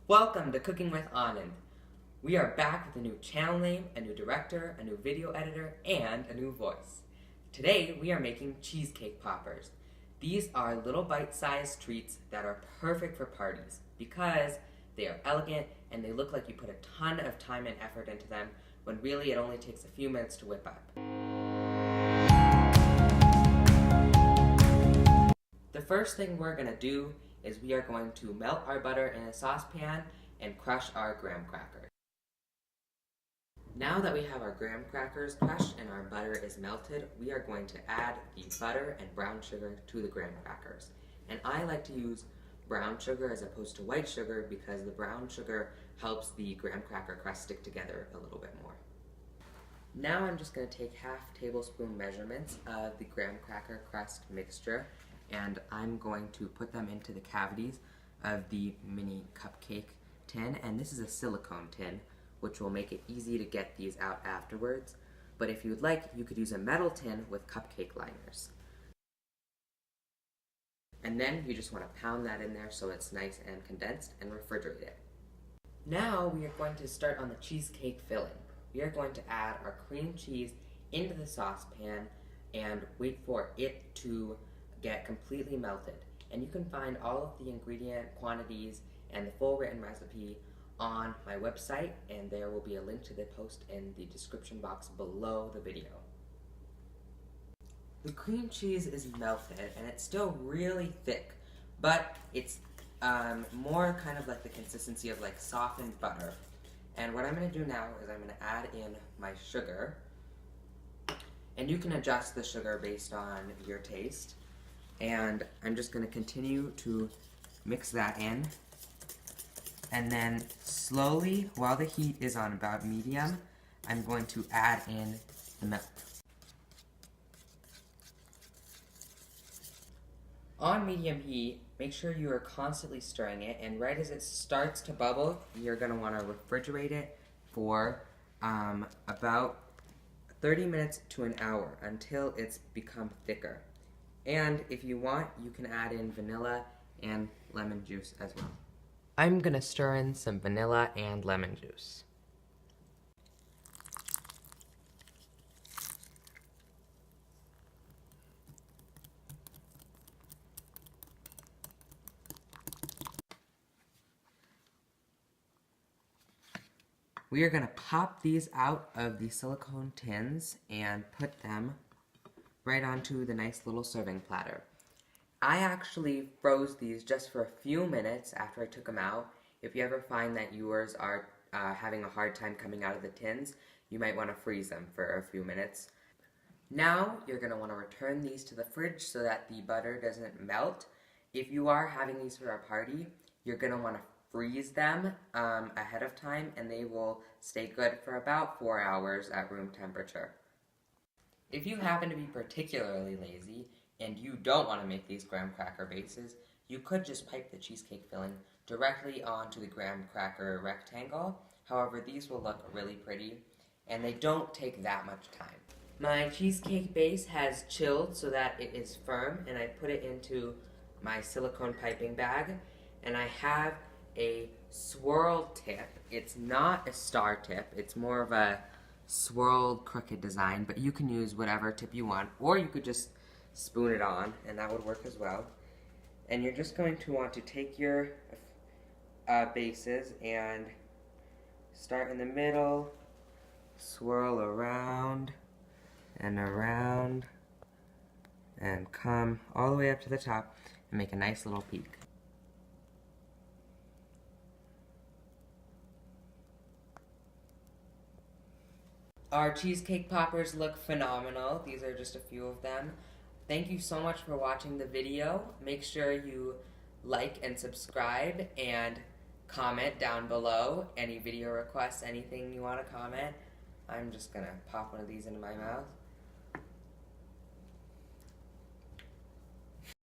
Welcome to Cooking with Anand. We are back with a new channel name, a new director, a new video editor, and a new voice. Today we are making cheesecake poppers. These are little bite-sized treats that are perfect for parties because they are elegant and they look like you put a ton of time and effort into them when really it only takes a few minutes to whip up. The first thing we're going to do is we are going to melt our butter in a saucepan and crush our graham crackers. Now that we have our graham crackers crushed and our butter is melted, we are going to add the butter and brown sugar to the graham crackers. And I like to use brown sugar as opposed to white sugar because the brown sugar helps the graham cracker crust stick together a little bit more. Now I'm just going to take half tablespoon measurements of the graham cracker crust mixture, and I'm going to put them into the cavities of the mini cupcake tin, and this is a silicone tin, which will make it easy to get these out afterwards. But if you would like, you could use a metal tin with cupcake liners. And then you just want to pound that in there so it's nice and condensed and refrigerate it. Now we are going to start on the cheesecake filling. We are going to add our cream cheese into the saucepan and wait for it to get completely melted. And you can find all of the ingredient quantities and the full written recipe on my website, and there will be a link to the post in the description box below the video. The cream cheese is melted and it's still really thick, but it's more kind of like the consistency of like softened butter. And what I'm going to do now is I'm going to add in my sugar, and you can adjust the sugar based on your taste. And I'm just going to continue to mix that in. And then slowly, while the heat is on about medium, I'm going to add in the milk. On medium heat, make sure you are constantly stirring it, and right as it starts to bubble, you're going to want to refrigerate it for about 30 minutes to an hour until it's become thicker. And if you want, you can add in vanilla and lemon juice as well. I'm gonna stir in some vanilla and lemon juice. We are gonna pop these out of the silicone tins and put them right onto the nice little serving platter. I actually froze these just for a few minutes after I took them out. If you ever find that yours are having a hard time coming out of the tins, you might want to freeze them for a few minutes. Now you're going to want to return these to the fridge so that the butter doesn't melt. If you are having these for a party, you're going to want to freeze them ahead of time, and they will stay good for about 4 hours at room temperature. If you happen to be particularly lazy and you don't want to make these graham cracker bases, you could just pipe the cheesecake filling directly onto the graham cracker rectangle. However, these will look really pretty and they don't take that much time. My cheesecake base has chilled so that it is firm, and I put it into my silicone piping bag, and I have a swirl tip. It's not a star tip, it's more of a swirled crooked design, but you can use whatever tip you want, or you could just spoon it on and that would work as well. And you're just going to want to take your bases and start in the middle, swirl around and around, and come all the way up to the top and make a nice little peak. Our cheesecake poppers look phenomenal. These are just a few of them. Thank you so much for watching the video. Make sure you like and subscribe and comment down below any video requests, anything you want to comment. I'm just gonna pop one of these into my mouth.